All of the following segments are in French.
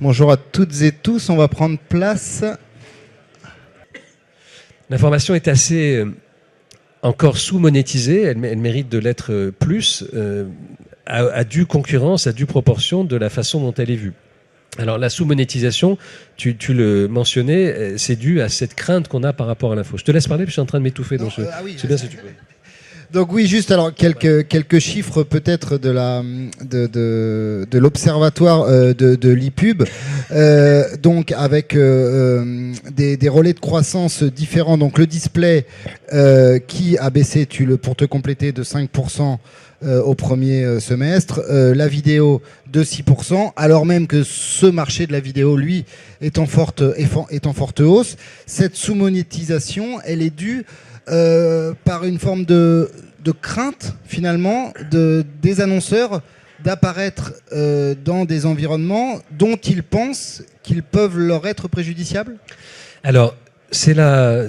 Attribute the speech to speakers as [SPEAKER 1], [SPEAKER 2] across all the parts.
[SPEAKER 1] Bonjour à toutes et tous, on va prendre place.
[SPEAKER 2] L'information est assez encore sous-monétisée, elle mérite de l'être plus, à due concurrence, à due proportion de la façon dont elle est vue. Alors la sous-monétisation, tu le mentionnais, c'est dû à cette crainte qu'on a par rapport à l'info. Je te laisse parler, puis je suis en train de m'étouffer, donc c'est bien si tu peux.
[SPEAKER 1] Donc oui, juste alors quelques chiffres peut-être de l'observatoire de l'IPUB, donc avec des relais de croissance différents. Donc le display qui a baissé, pour te compléter, de 5% au premier semestre, la vidéo de 6%, alors même que ce marché de la vidéo, lui, est en forte hausse. Cette sous-monétisation, elle est due par une forme de crainte, finalement, des annonceurs d'apparaître dans des environnements dont ils pensent qu'ils peuvent leur être préjudiciables ?
[SPEAKER 2] Alors, c'est la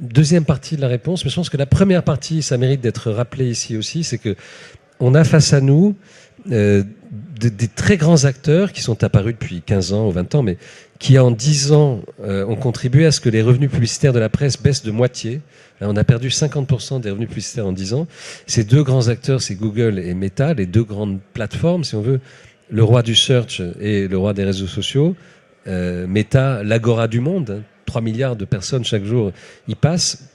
[SPEAKER 2] deuxième partie de la réponse, mais je pense que la première partie, ça mérite d'être rappelé ici aussi, c'est que on a face à nous des très grands acteurs qui sont apparus depuis 15 ans ou 20 ans, mais qui en 10 ans ont contribué à ce que les revenus publicitaires de la presse baissent de moitié. On a perdu 50% des revenus publicitaires en 10 ans. Ces deux grands acteurs, c'est Google et Meta, les deux grandes plateformes, si on veut, le roi du search et le roi des réseaux sociaux. Meta, l'agora du monde, 3 milliards de personnes chaque jour y passent.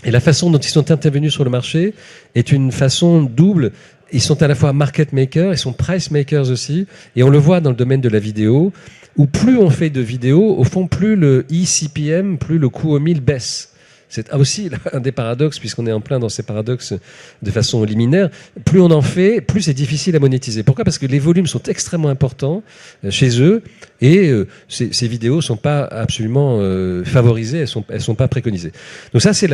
[SPEAKER 2] Et la façon dont ils sont intervenus sur le marché est une façon double. Ils sont à la fois market makers, ils sont price makers aussi. Et on le voit dans le domaine de la vidéo, où plus on fait de vidéos, au fond, plus le eCPM, plus le coût au mille baisse. C'est aussi un des paradoxes, puisqu'on est en plein dans ces paradoxes de façon liminaire. Plus on en fait, plus c'est difficile à monétiser. Pourquoi ? Parce que les volumes sont extrêmement importants chez eux et ces vidéos ne sont pas absolument favorisées, elles sont pas préconisées. Donc ça, c'est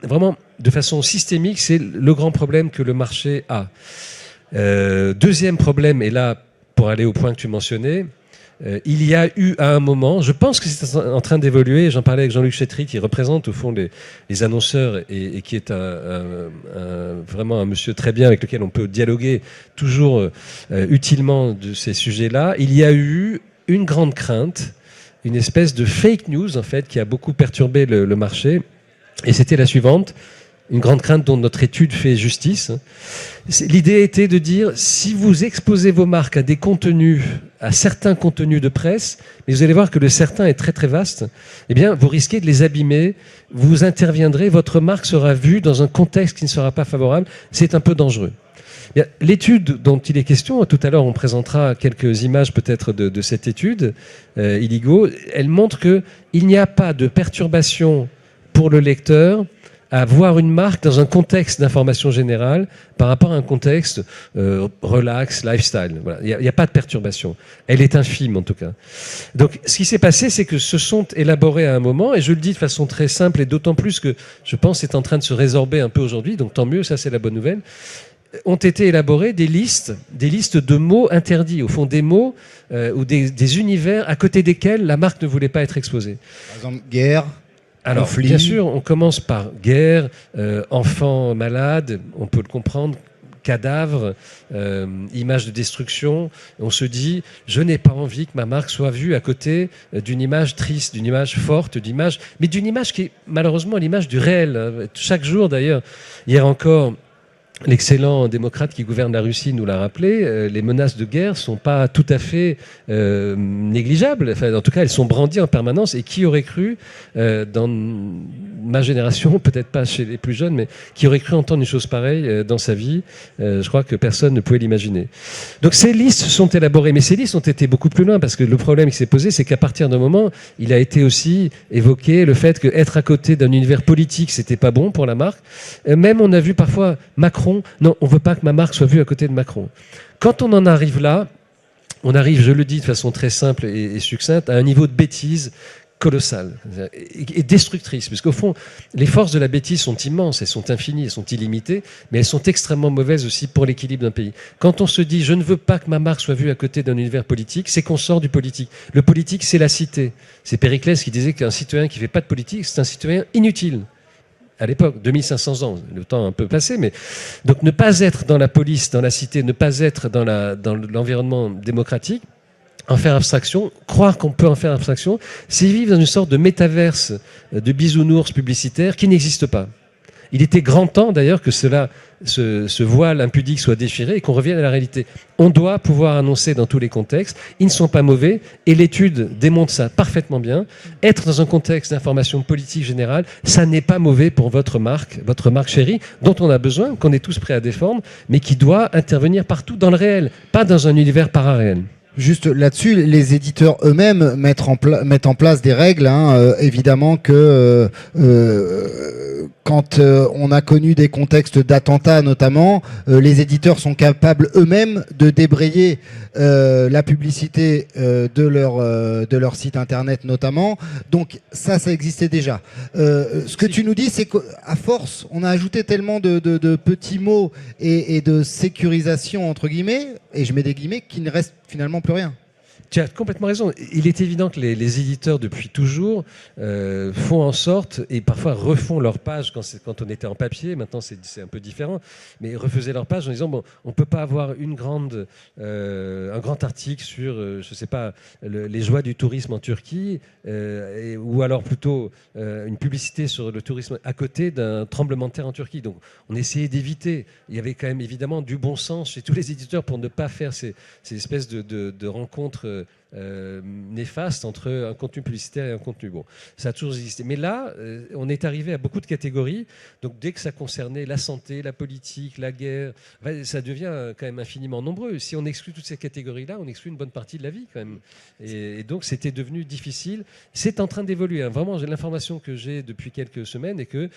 [SPEAKER 2] vraiment, de façon systémique, c'est le grand problème que le marché a. Deuxième problème, et là, pour aller au point que tu mentionnais, il y a eu à un moment, je pense que c'est en train d'évoluer, j'en parlais avec Jean-Luc Chétry qui représente au fond les annonceurs et qui est vraiment un monsieur très bien avec lequel on peut dialoguer toujours utilement de ces sujets-là. Il y a eu une grande crainte, une espèce de fake news en fait qui a beaucoup perturbé le marché, et c'était la suivante. Une grande crainte dont notre étude fait justice. L'idée était de dire, si vous exposez vos marques à des contenus, à certains contenus de presse, mais vous allez voir que le certain est très très vaste, eh bien, vous risquez de les abîmer, vous interviendrez, votre marque sera vue dans un contexte qui ne sera pas favorable. C'est un peu dangereux. L'étude dont il est question, tout à l'heure on présentera quelques images peut-être de cette étude, Illigo, elle montre qu'il n'y a pas de perturbation pour le lecteur à voir une marque dans un contexte d'information générale par rapport à un contexte relax, lifestyle. Voilà. Il n'y a pas de perturbation. Elle est infime en tout cas. Donc ce qui s'est passé, c'est que se sont élaborés à un moment, et je le dis de façon très simple, et d'autant plus que je pense que c'est en train de se résorber un peu aujourd'hui, donc tant mieux, ça c'est la bonne nouvelle, ont été élaborées des listes de mots interdits, au fond des mots ou des univers à côté desquels la marque ne voulait pas être exposée.
[SPEAKER 1] Par exemple, guerre.
[SPEAKER 2] Alors,
[SPEAKER 1] conflit.
[SPEAKER 2] Bien sûr, on commence par guerre, enfants malades, on peut le comprendre, cadavres, images de destruction. On se dit, je n'ai pas envie que ma marque soit vue à côté d'une image triste, d'une image forte, mais d'une image qui est malheureusement l'image du réel. Chaque jour, d'ailleurs, hier encore, l'excellent démocrate qui gouverne la Russie nous l'a rappelé, les menaces de guerre ne sont pas tout à fait négligeables. Enfin, en tout cas, elles sont brandies en permanence. Et qui aurait cru, dans ma génération, peut-être pas chez les plus jeunes, mais qui aurait cru entendre une chose pareille dans sa vie ? Je crois que personne ne pouvait l'imaginer. Donc ces listes sont élaborées, mais ces listes ont été beaucoup plus loin, parce que le problème qui s'est posé, c'est qu'à partir d'un moment, il a été aussi évoqué le fait qu'être à côté d'un univers politique, c'était pas bon pour la marque. Même on a vu parfois Macron. Non, on ne veut pas que ma marque soit vue à côté de Macron. Quand on en arrive là, on arrive, je le dis de façon très simple et succincte, à un niveau de bêtise colossale et destructrice. Parce qu'au fond, les forces de la bêtise sont immenses, elles sont infinies, elles sont illimitées, mais elles sont extrêmement mauvaises aussi pour l'équilibre d'un pays. Quand on se dit « je ne veux pas que ma marque soit vue à côté d'un univers politique », c'est qu'on sort du politique. Le politique, c'est la cité. C'est Périclès qui disait qu'un citoyen qui ne fait pas de politique, c'est un citoyen inutile. À l'époque, 2500 ans, le temps a un peu passé, mais donc ne pas être dans la police, dans la cité, ne pas être dans l'environnement démocratique, en faire abstraction, croire qu'on peut en faire abstraction, c'est vivre dans une sorte de métaverse de bisounours publicitaire qui n'existe pas. Il était grand temps d'ailleurs que ce voile impudique soit déchiré et qu'on revienne à la réalité. On doit pouvoir annoncer dans tous les contextes, ils ne sont pas mauvais, et l'étude démontre ça parfaitement bien. Être dans un contexte d'information politique générale, ça n'est pas mauvais pour votre marque chérie, dont on a besoin, qu'on est tous prêts à défendre, mais qui doit intervenir partout dans le réel, pas dans un univers pararéel.
[SPEAKER 1] Juste là-dessus, les éditeurs eux-mêmes mettent en place des règles. Évidemment que quand on a connu des contextes d'attentats notamment, les éditeurs sont capables eux-mêmes de débrayer la publicité de leur site internet notamment. Donc ça existait déjà. Ce que tu nous dis, c'est qu'à force, on a ajouté tellement de petits mots et de sécurisation entre guillemets, et je mets des guillemets, qu'il ne reste finalement plus rien.
[SPEAKER 2] Tu as complètement raison. Il est évident que les éditeurs, depuis toujours, font en sorte, et parfois refont leur page quand on était en papier, maintenant c'est un peu différent, mais refaisaient leur page en disant, bon, on ne peut pas avoir un grand article sur, je sais pas, les joies du tourisme en Turquie, ou alors plutôt une publicité sur le tourisme à côté d'un tremblement de terre en Turquie. Donc on essayait d'éviter. Il y avait quand même évidemment du bon sens chez tous les éditeurs pour ne pas faire ces espèces de rencontres néfaste entre un contenu publicitaire et un contenu bon. Ça a toujours existé. Mais là, on est arrivé à beaucoup de catégories. Donc dès que ça concernait la santé, la politique, la guerre, ça devient quand même infiniment nombreux. Si on exclut toutes ces catégories-là, on exclut une bonne partie de la vie quand même. Et donc c'était devenu difficile. C'est en train d'évoluer. Hein. Vraiment, l'information que j'ai depuis quelques semaines est que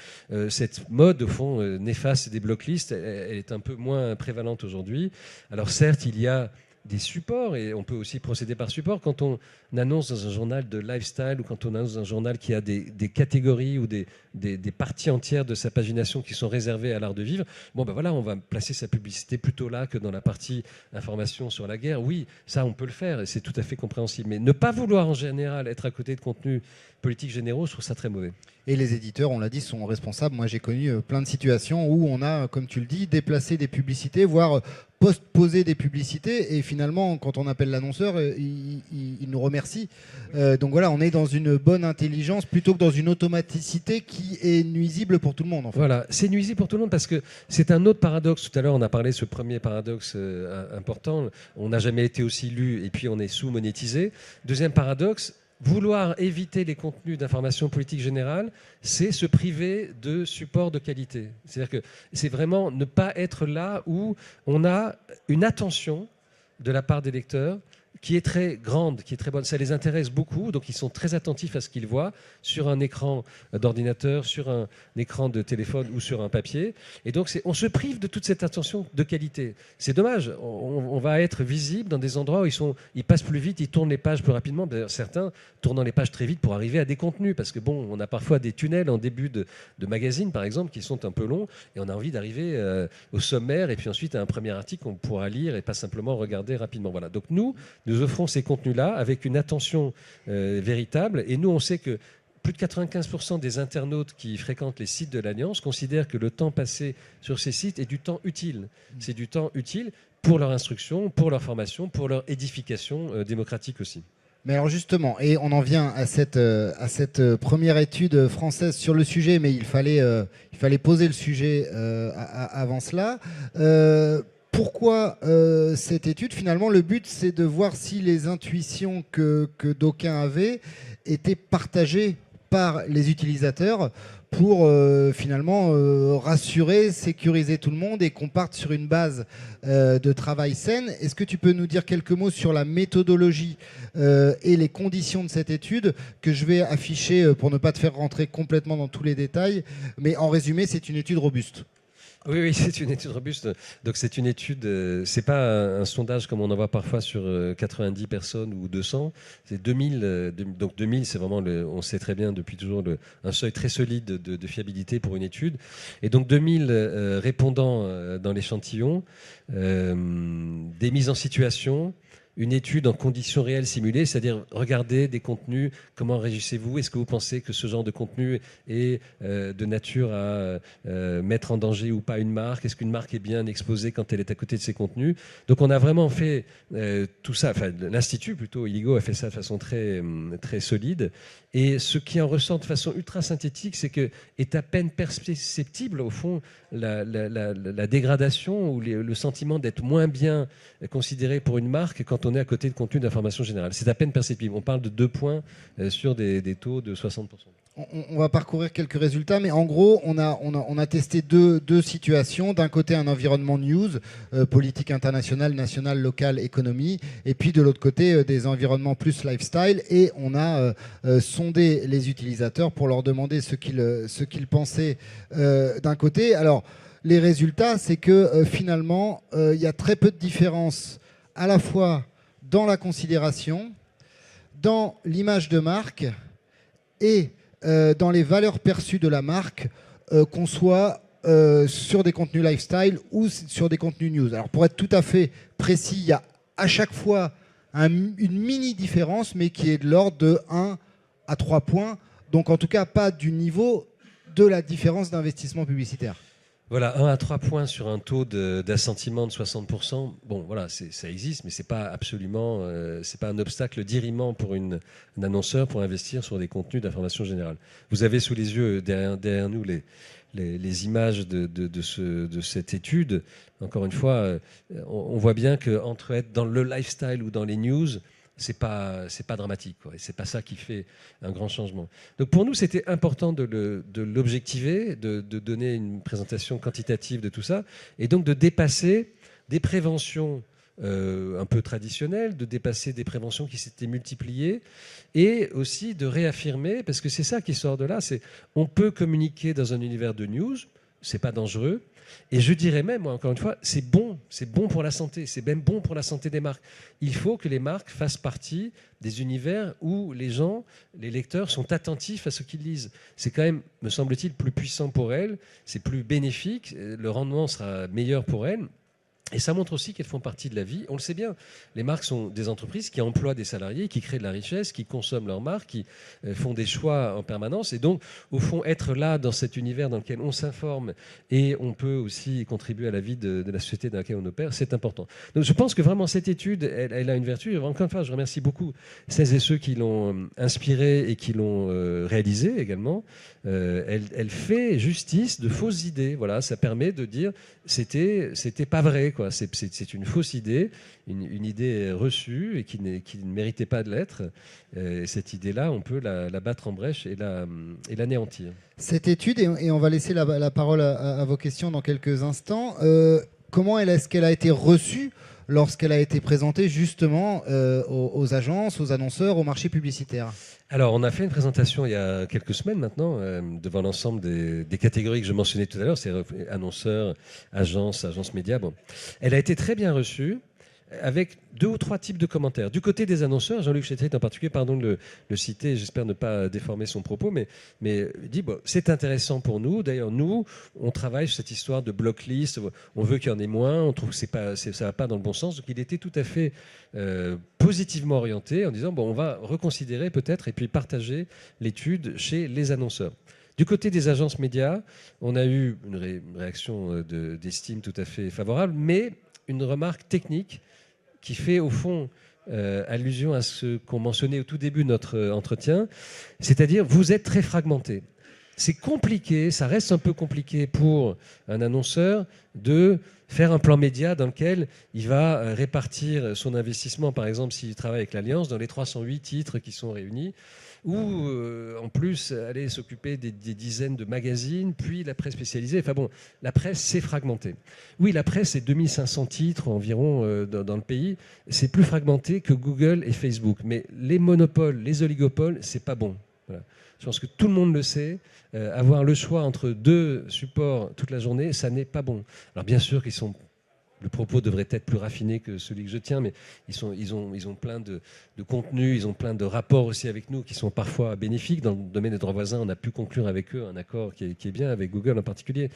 [SPEAKER 2] cette mode, au fond, néfaste des blocklists, elle est un peu moins prévalente aujourd'hui. Alors certes, il y a des supports, et on peut aussi procéder par support. Quand on annonce dans un journal de lifestyle ou quand on annonce dans un journal qui a des catégories ou des parties entières de sa pagination qui sont réservées à l'art de vivre, bon ben voilà, on va placer sa publicité plutôt là que dans la partie information sur la guerre. Oui, ça on peut le faire et c'est tout à fait compréhensible. Mais ne pas vouloir en général être à côté de contenus politiques généraux, je trouve ça très mauvais.
[SPEAKER 1] Et les éditeurs, on l'a dit, sont responsables. Moi, j'ai connu plein de situations où on a, comme tu le dis, déplacé des publicités, voire post-poser des publicités. Et finalement, quand on appelle l'annonceur, il nous remercie. Donc voilà, on est dans une bonne intelligence plutôt que dans une automaticité qui est nuisible pour tout le monde. En fait.
[SPEAKER 2] Voilà, c'est nuisible pour tout le monde parce que c'est un autre paradoxe. Tout à l'heure, on a parlé de ce premier paradoxe important. On n'a jamais été aussi lu et puis on est sous-monétisé. Deuxième paradoxe, vouloir éviter les contenus d'information politique générale, c'est se priver de support de qualité. C'est-à-dire que c'est vraiment ne pas être là où on a une attention de la part des lecteurs qui est très grande, qui est très bonne. Ça les intéresse beaucoup, donc ils sont très attentifs à ce qu'ils voient sur un écran d'ordinateur, sur un écran de téléphone ou sur un papier. Et donc on se prive de toute cette attention de qualité. C'est dommage. On va être visible dans des endroits où ils passent plus vite, ils tournent les pages plus rapidement. D'ailleurs, certains tournant les pages très vite pour arriver à des contenus, parce que bon, on a parfois des tunnels en début de magazine, par exemple, qui sont un peu longs, et on a envie d'arriver au sommaire, et puis ensuite à un premier article qu'on pourra lire et pas simplement regarder rapidement. Voilà. Donc nous offrons ces contenus-là avec une attention véritable. Et nous, on sait que plus de 95% des internautes qui fréquentent les sites de l'Alliance considèrent que le temps passé sur ces sites est du temps utile. C'est du temps utile pour leur instruction, pour leur formation, pour leur édification démocratique aussi.
[SPEAKER 1] Mais alors justement, et on en vient à cette première étude française sur le sujet, mais il fallait poser le sujet avant cela. Pourquoi cette étude? Finalement, le but, c'est de voir si les intuitions que d'aucuns avaient étaient partagées par les utilisateurs pour finalement rassurer, sécuriser tout le monde et qu'on parte sur une base de travail saine. Est-ce que tu peux nous dire quelques mots sur la méthodologie et les conditions de cette étude que je vais afficher pour ne pas te faire rentrer complètement dans tous les détails, mais en résumé, c'est une étude robuste.
[SPEAKER 2] Oui, c'est une étude robuste. Donc c'est une étude, c'est pas un sondage comme on en voit parfois sur 90 personnes ou 200. C'est 2000. Donc 2000, c'est vraiment, on sait très bien depuis toujours un seuil très solide de fiabilité pour une étude. Et donc 2000 répondants dans l'échantillon, des mises en situation, une étude en conditions réelles simulées, c'est-à-dire regarder des contenus, comment réagissez-vous, est-ce que vous pensez que ce genre de contenu est de nature à mettre en danger ou pas une marque, est-ce qu'une marque est bien exposée quand elle est à côté de ses contenus. Donc on a vraiment fait tout ça, enfin l'Institut plutôt, Illigo a fait ça de façon très, très solide, et ce qui en ressort de façon ultra synthétique, c'est que est à peine perceptible au fond la dégradation ou le sentiment d'être moins bien considéré pour une marque quand on est à côté de contenu d'information générale. C'est à peine perceptible. On parle de 2 points sur des taux de 60%.
[SPEAKER 1] On va parcourir quelques résultats, mais en gros, on a testé deux situations. D'un côté, un environnement news, politique internationale, nationale, locale, économie, et puis de l'autre côté, des environnements plus lifestyle. Et on a sondé les utilisateurs pour leur demander ce qu'ils pensaient d'un côté. Alors, les résultats, c'est que finalement, il y a très peu de différence à la fois dans la considération, dans l'image de marque et dans les valeurs perçues de la marque, qu'on soit sur des contenus lifestyle ou sur des contenus news. Alors pour être tout à fait précis, il y a à chaque fois une mini différence, mais qui est de l'ordre de 1 à 3 points. Donc en tout cas, pas du niveau de la différence d'investissement publicitaire.
[SPEAKER 2] Voilà, 1 à 3 points sur un taux d'assentiment de 60%. Bon, voilà, ça existe, mais c'est pas absolument, c'est pas un obstacle dirimant pour un annonceur pour investir sur des contenus d'information générale. Vous avez sous les yeux derrière nous les images de cette étude. Encore une fois, on voit bien qu'entre être dans le lifestyle ou dans les news, c'est pas dramatique, quoi. Et c'est pas ça qui fait un grand changement. Donc pour nous, c'était important de l'objectiver, de donner une présentation quantitative de tout ça, et donc de dépasser des préventions un peu traditionnelles, de dépasser des préventions qui s'étaient multipliées, et aussi de réaffirmer, parce que c'est ça qui sort de là, c'est on peut communiquer dans un univers de news, c'est pas dangereux. Et je dirais même, encore une fois, c'est bon pour la santé, c'est même bon pour la santé des marques. Il faut que les marques fassent partie des univers où les gens, les lecteurs, sont attentifs à ce qu'ils lisent. C'est quand même, me semble-t-il, plus puissant pour elles, c'est plus bénéfique, le rendement sera meilleur pour elles. Et ça montre aussi qu'elles font partie de la vie. On le sait bien, les marques sont des entreprises qui emploient des salariés, qui créent de la richesse, qui consomment leurs marques, qui font des choix en permanence. Et donc, au fond, être là dans cet univers dans lequel on s'informe et on peut aussi contribuer à la vie de la société dans laquelle on opère, c'est important. Donc je pense que vraiment cette étude, elle a une vertu. Encore une fois, je remercie beaucoup celles et ceux qui l'ont inspirée et qui l'ont réalisée également. Elle fait justice de fausses idées. Voilà, ça permet de dire c'était pas vrai, quoi. C'est une fausse idée, une idée reçue et qui ne méritait pas de l'être. Cette idée-là, on peut la battre en brèche et l'anéantir.
[SPEAKER 1] Cette étude, et on va laisser la parole à vos questions dans quelques instants, comment est-ce qu'elle a été reçue lorsqu'elle a été présentée justement aux agences, aux annonceurs, au marché publicitaire?
[SPEAKER 2] Alors, on a fait une présentation il y a quelques semaines maintenant devant l'ensemble des catégories que je mentionnais tout à l'heure, c'est annonceurs, agences médias. Bon. Elle a été très bien reçue avec 2 ou 3 types de commentaires. Du côté des annonceurs, Jean-Luc Chétrit en particulier, pardon de le citer, j'espère ne pas déformer son propos, mais il dit bon, c'est intéressant pour nous. D'ailleurs, nous, on travaille sur cette histoire de blocklist. On veut qu'il y en ait moins. On trouve que ça va pas dans le bon sens. Donc, il était tout à fait positivement orienté en disant bon, on va reconsidérer peut-être et puis partager l'étude chez les annonceurs. Du côté des agences médias, on a eu une réaction d'estime tout à fait favorable, mais une remarque technique qui fait au fond allusion à ce qu'on mentionnait au tout début de notre entretien, c'est-à-dire vous êtes très fragmenté. C'est compliqué, ça reste un peu compliqué pour un annonceur de faire un plan média dans lequel il va répartir son investissement, par exemple s'il travaille avec l'Alliance, dans les 308 titres qui sont réunis, ou en plus aller s'occuper des dizaines de magazines, puis la presse spécialisée. Enfin bon, la presse, c'est fragmenté. Oui, la presse, c'est 2500 titres environ dans le pays. C'est plus fragmenté que Google et Facebook. Mais les monopoles, les oligopoles, c'est pas bon. Voilà. Je pense que tout le monde le sait. Avoir le choix entre 2 supports toute la journée, ça n'est pas bon. Alors bien sûr qu'ils sont le propos devrait être plus raffiné que celui que je tiens, mais ils ont plein de contenus, ils ont plein de rapports aussi avec nous qui sont parfois bénéfiques. Dans le domaine des droits voisins, on a pu conclure avec eux un accord qui est bien, avec Google en particulier.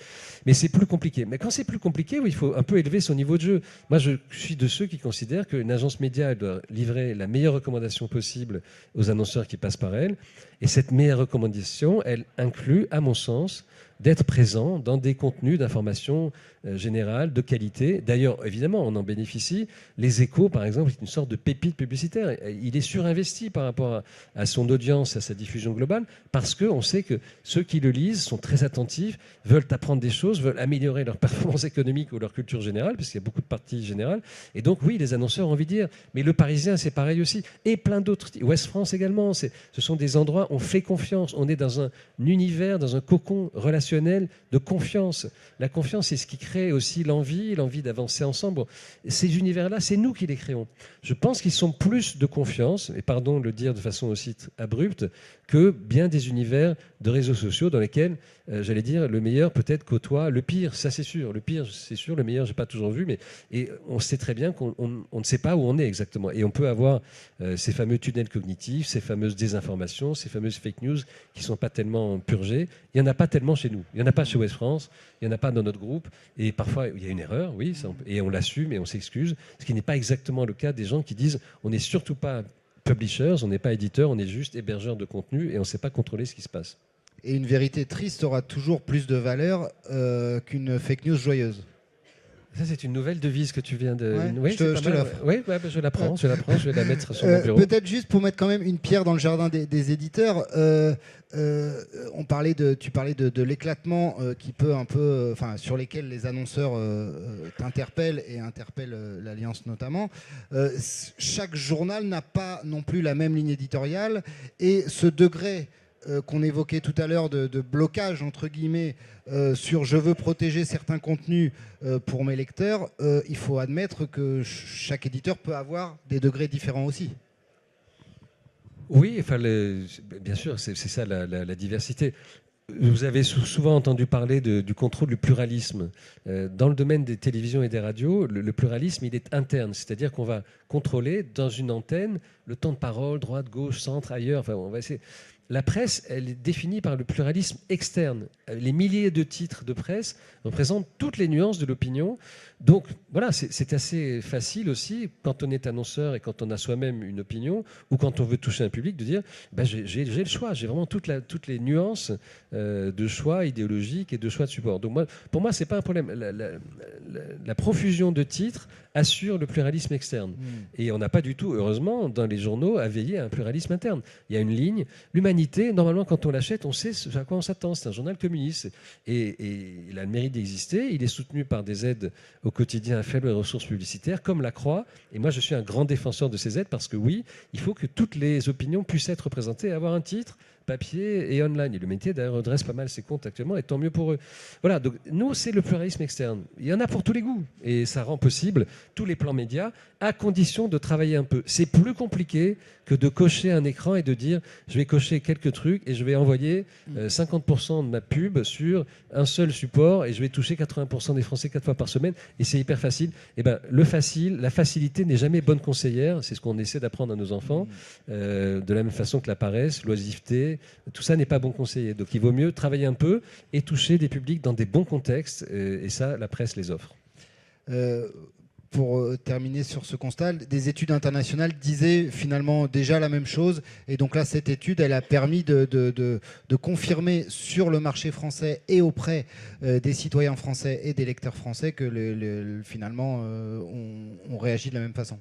[SPEAKER 2] Mais c'est plus compliqué. Mais quand c'est plus compliqué, oui, il faut un peu élever son niveau de jeu. Moi, je suis de ceux qui considèrent qu'une agence média doit livrer la meilleure recommandation possible aux annonceurs qui passent par elle. Et cette meilleure recommandation, elle inclut, à mon sens, d'être présent dans des contenus d'information générale, de qualité. D'ailleurs, évidemment, on en bénéficie. Les Échos, par exemple, est une sorte de pépite publicitaire. Il est surinvesti par rapport à son audience, à sa diffusion globale, parce qu'on sait que ceux qui le lisent sont très attentifs, veulent apprendre des choses, veulent améliorer leur performance économique ou leur culture générale, puisqu'il y a beaucoup de parties générales. Et donc, oui, les annonceurs ont envie de dire. Mais le Parisien, c'est pareil aussi. Et plein d'autres. Ouest France également. Ce sont des endroits où on fait confiance. On est dans un univers, dans un cocon relationnel de confiance. La confiance, c'est ce qui crée aussi l'envie d'avancer ensemble. Ces univers-là, c'est nous qui les créons. Je pense qu'ils sont plus de confiance, et pardon de le dire de façon aussi abrupte, que bien des univers de réseaux sociaux dans lesquels, j'allais dire, le meilleur peut-être côtoie le pire, ça c'est sûr. Le pire, c'est sûr, le meilleur, je n'ai pas toujours vu, mais et on sait très bien qu'on ne sait pas où on est exactement. Et on peut avoir ces fameux tunnels cognitifs, ces fameuses désinformations, ces fameuses fake news qui ne sont pas tellement purgées. Il n'y en a pas tellement chez nous. Il n'y en a pas chez Ouest France, il n'y en a pas dans notre groupe. Et parfois, il y a une erreur, oui, et on l'assume et on s'excuse. Ce qui n'est pas exactement le cas des gens qui disent on n'est surtout pas publishers, on n'est pas éditeurs, on est juste hébergeurs de contenu et on ne sait pas contrôler ce qui se passe.
[SPEAKER 1] Et une vérité triste aura toujours plus de valeur qu'une fake news joyeuse.
[SPEAKER 2] Ça, c'est une nouvelle devise que tu viens de...
[SPEAKER 1] Ouais,
[SPEAKER 2] oui,
[SPEAKER 1] je te l'offre.
[SPEAKER 2] Oui, ouais, je la prends, je vais la mettre sur mon bureau.
[SPEAKER 1] Peut-être juste pour mettre quand même une pierre dans le jardin des éditeurs, tu parlais de l'éclatement qui peut un peu, sur lesquels les annonceurs t'interpellent et interpellent l'Alliance notamment. Chaque journal n'a pas non plus la même ligne éditoriale et ce degré qu'on évoquait tout à l'heure de blocage entre guillemets sur je veux protéger certains contenus pour mes lecteurs, il faut admettre que chaque éditeur peut avoir des degrés différents aussi.
[SPEAKER 2] Oui, bien sûr, c'est ça la diversité. Vous avez souvent entendu parler du contrôle du pluralisme. Dans le domaine des télévisions et des radios, le pluralisme, il est interne. C'est-à-dire qu'on va contrôler dans une antenne le temps de parole, droite, gauche, centre, ailleurs. Enfin, on va essayer. La presse, elle est définie par le pluralisme externe. Les milliers de titres de presse représentent toutes les nuances de l'opinion. Donc voilà, c'est assez facile aussi, quand on est annonceur et quand on a soi-même une opinion, ou quand on veut toucher un public, de dire j'ai le choix, j'ai vraiment toutes les nuances de choix idéologiques et de choix de support. Donc pour moi, ce n'est pas un problème. La profusion de titres assure le pluralisme externe. Et on n'a pas du tout, heureusement, dans les journaux, à veiller à un pluralisme interne. Il y a une ligne. L'Humanité, normalement, quand on l'achète, on sait à quoi on s'attend. C'est un journal communiste. Et il a le mérite d'exister. Il est soutenu par des aides au quotidien à faibles ressources publicitaires, comme la Croix. Et moi, je suis un grand défenseur de ces aides parce que oui, il faut que toutes les opinions puissent être représentées et avoir un titre, papier et online. Et l'Humanité, d'ailleurs, redresse pas mal ses comptes actuellement, et tant mieux pour eux. Voilà, donc nous, c'est le pluralisme externe. Il y en a pour tous les goûts. Et ça rend possible tous les plans médias, à condition de travailler un peu. C'est plus compliqué que de cocher un écran et de dire je vais cocher quelques trucs et je vais envoyer 50% de ma pub sur un seul support et je vais toucher 80% des Français 4 fois par semaine et c'est hyper facile. Et ben, la facilité n'est jamais bonne conseillère, c'est ce qu'on essaie d'apprendre à nos enfants, de la même façon que la paresse, l'oisiveté, tout ça n'est pas bon conseiller. Donc il vaut mieux travailler un peu et toucher des publics dans des bons contextes et ça, la presse les offre.
[SPEAKER 1] Pour terminer sur ce constat, des études internationales disaient finalement déjà la même chose. Et donc là, cette étude, elle a permis de confirmer sur le marché français et auprès des citoyens français et des lecteurs français que finalement, on réagit de la même façon.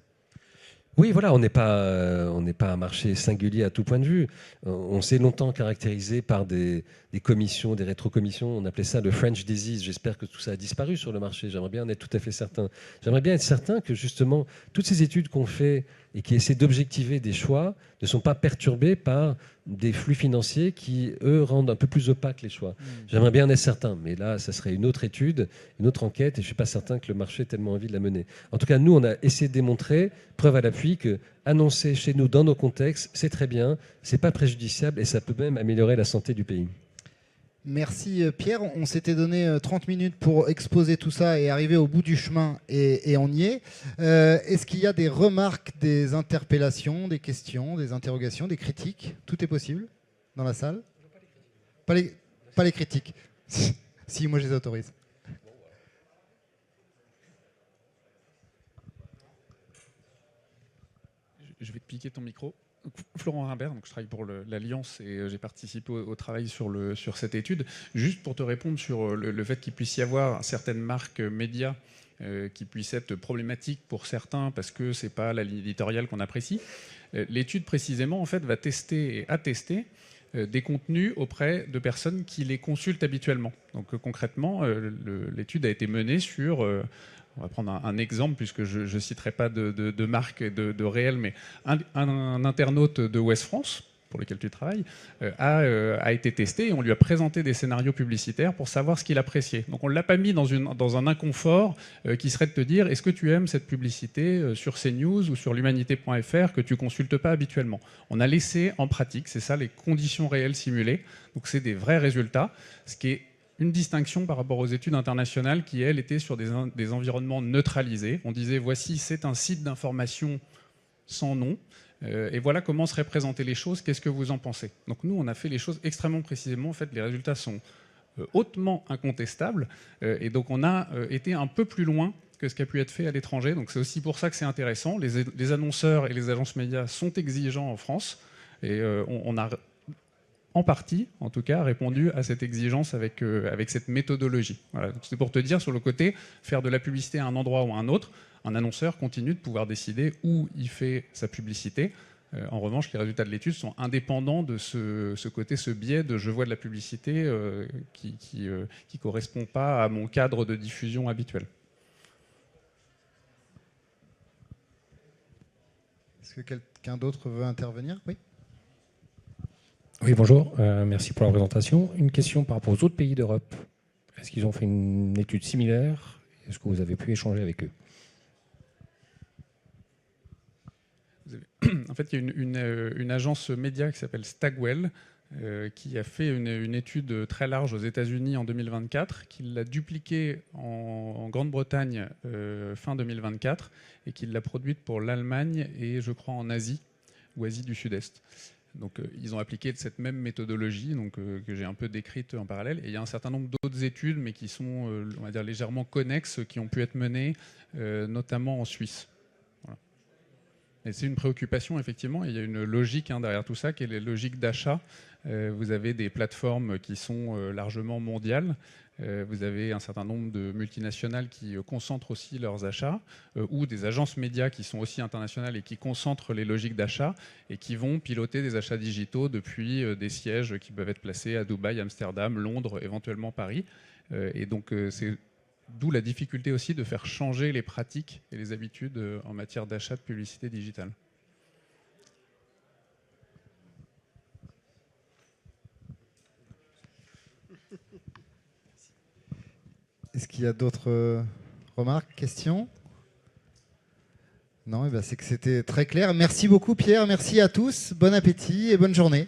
[SPEAKER 2] Oui, voilà, on n'est pas un marché singulier à tout point de vue. On s'est longtemps caractérisé par des commissions, des rétrocommissions. On appelait ça le French disease. J'espère que tout ça a disparu sur le marché. J'aimerais bien en être tout à fait certain. J'aimerais bien être certain que justement, toutes ces études qu'on fait et qui essaient d'objectiver des choix ne sont pas perturbées par des flux financiers qui, eux, rendent un peu plus opaques les choix. J'aimerais bien en être certain, mais là, ça serait une autre étude, une autre enquête, et je ne suis pas certain que le marché ait tellement envie de la mener. En tout cas, nous, on a essayé de démontrer, preuve à l'appui, que annoncer chez nous, dans nos contextes, c'est très bien, c'est pas préjudiciable, et ça peut même améliorer la santé du pays.
[SPEAKER 1] Merci Pierre. On s'était donné 30 minutes pour exposer tout ça et arriver au bout du chemin, et on y est. Est-ce qu'il y a des remarques, des interpellations, des questions, des interrogations, des critiques? Tout est possible dans la salle? Pas les critiques. Si, moi je les autorise.
[SPEAKER 3] Je vais te piquer ton micro. Florent Rimbert, donc je travaille pour l'Alliance et j'ai participé au travail sur cette étude. Juste pour te répondre sur le fait qu'il puisse y avoir certaines marques médias qui puissent être problématiques pour certains parce que c'est pas la ligne éditoriale qu'on apprécie. L'étude précisément en fait va tester et attester des contenus auprès de personnes qui les consultent habituellement. Donc concrètement, l'étude a été menée sur on va prendre un exemple, puisque je ne citerai pas de marque et de réel, mais un internaute de Ouest France, pour lequel tu travailles, a été testé et on lui a présenté des scénarios publicitaires pour savoir ce qu'il appréciait. Donc on ne l'a pas mis dans un inconfort qui serait de te dire est-ce que tu aimes cette publicité sur CNews ou sur l'humanité.fr que tu ne consultes pas habituellement. On a laissé en pratique, c'est ça, les conditions réelles simulées. Donc c'est des vrais résultats, ce qui est une distinction par rapport aux études internationales qui, elles, étaient sur des environnements neutralisés. On disait, voici, c'est un site d'information sans nom, et voilà comment seraient présentées les choses, qu'est-ce que vous en pensez? Donc nous, on a fait les choses extrêmement précisément. En fait, les résultats sont hautement incontestables, et donc on a été un peu plus loin que ce qui a pu être fait à l'étranger. Donc c'est aussi pour ça que c'est intéressant. Les annonceurs et les agences médias sont exigeants en France, et on a en partie, en tout cas, répondu à cette exigence avec cette méthodologie. Voilà. C'est pour te dire, sur le côté, faire de la publicité à un endroit ou à un autre, un annonceur continue de pouvoir décider où il fait sa publicité. En revanche, les résultats de l'étude sont indépendants de ce côté, ce biais de je vois de la publicité qui correspond pas à mon cadre de diffusion habituel.
[SPEAKER 1] Est-ce que quelqu'un d'autre veut intervenir? Oui.
[SPEAKER 4] Oui, bonjour. Merci pour la présentation. Une question par rapport aux autres pays d'Europe. Est-ce qu'ils ont fait une étude similaire? Est-ce que vous avez pu échanger avec eux?
[SPEAKER 3] En fait, il y a une agence média qui s'appelle Stagwell qui a fait une étude très large aux États-Unis en 2024, qui l'a dupliquée en Grande-Bretagne fin 2024 et qui l'a produite pour l'Allemagne et je crois en Asie ou Asie du Sud-Est. Donc ils ont appliqué cette même méthodologie donc, que j'ai un peu décrite en parallèle. Et il y a un certain nombre d'autres études, mais qui sont on va dire, légèrement connexes, qui ont pu être menées, notamment en Suisse. Voilà. Et c'est une préoccupation, effectivement. Et il y a une logique derrière tout ça, qui est la logique d'achat. Vous avez des plateformes qui sont largement mondiales. Vous avez un certain nombre de multinationales qui concentrent aussi leurs achats, ou des agences médias qui sont aussi internationales et qui concentrent les logiques d'achat et qui vont piloter des achats digitaux depuis des sièges qui peuvent être placés à Dubaï, Amsterdam, Londres, éventuellement Paris. Et donc c'est d'où la difficulté aussi de faire changer les pratiques et les habitudes en matière d'achat de publicité digitale.
[SPEAKER 1] Est-ce qu'il y a d'autres remarques, questions? Non, c'est que c'était très clair. Merci beaucoup Pierre, merci à tous, bon appétit et bonne journée.